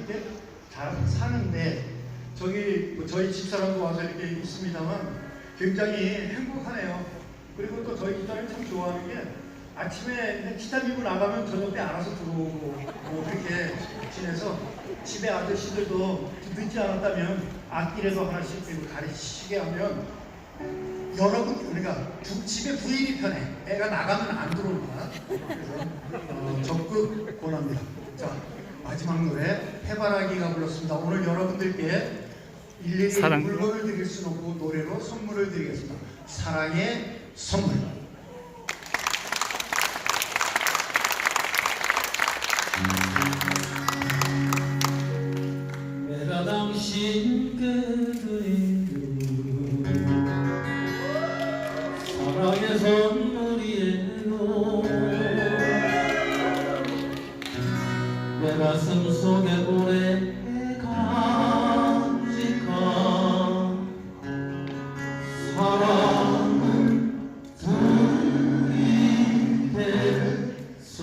이렇게 잘 사는데 저기 저희 집사람도 와서 이렇게 있습니다만 굉장히 행복하네요. 그리고 또 저희 집사람이 참 좋아하는 게 아침에 기다리고 나가면 저녁 때 알아서 들어오고 뭐 그렇게 지내서 집에 아저씨들도 늦지 않았다면 앞길에서 하나씩 가르치게 하면 여러분 그러니까 집에 부인이 편해. 애가 나가면 안 들어온다. 그래서 적극 권합니다. 자 마지막 노래 해바라기가 불렀습니다. 오늘 여러분들께 일일이 물건을 드릴 수는 없고 노래로 선물을 드리겠습니다. 사랑의 선물. 내가 당신께 드린 사랑의 선물이에요. 내 가슴 속에 오래 간직한 사랑은 드리겠소.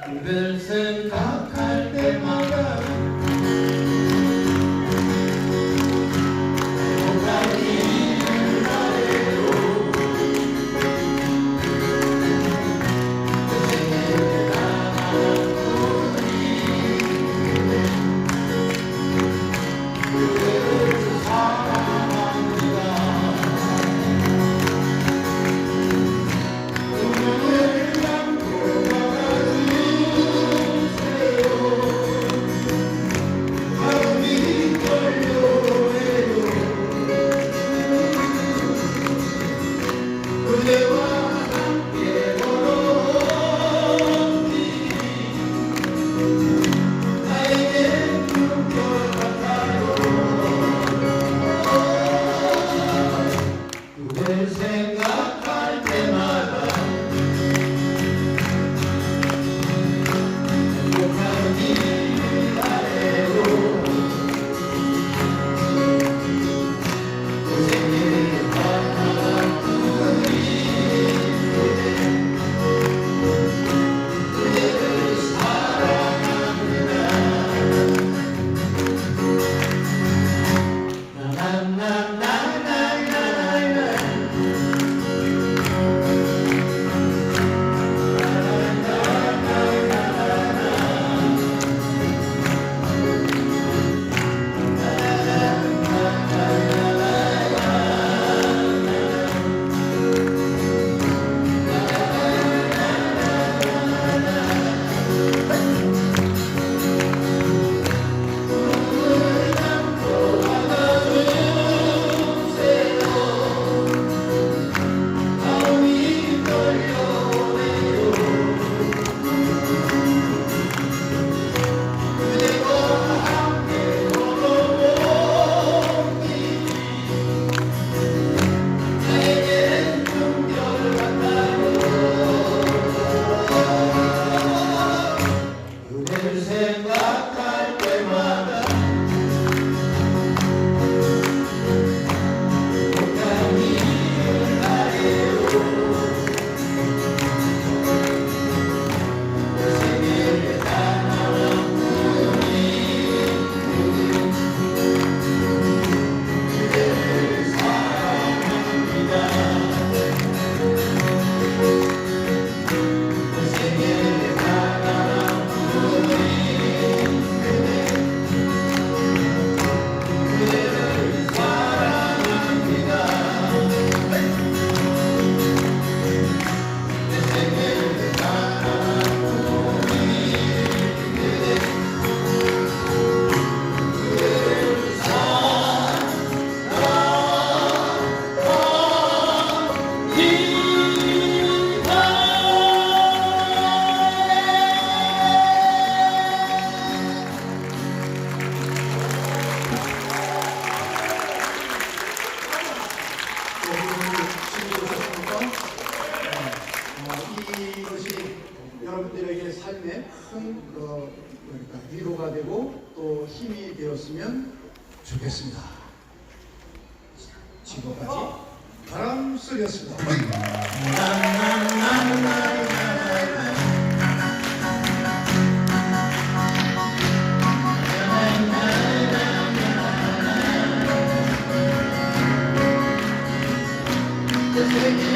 그댈 생각할 때마다 생각할 때마다 행복한 일 아래로 그 생일을 바라보니 그대를 사랑합니다. 생각할 때마다 행복한 일 아래로 그 생일에 단 하나뿐인 그대를 사랑합니다. 그 생일에 단 하나뿐인 이것이 여러분들에게 삶에 큰 위로가 되고 또 힘이 되었으면 좋겠습니다. 지금까지 바람소리였습니다. Let's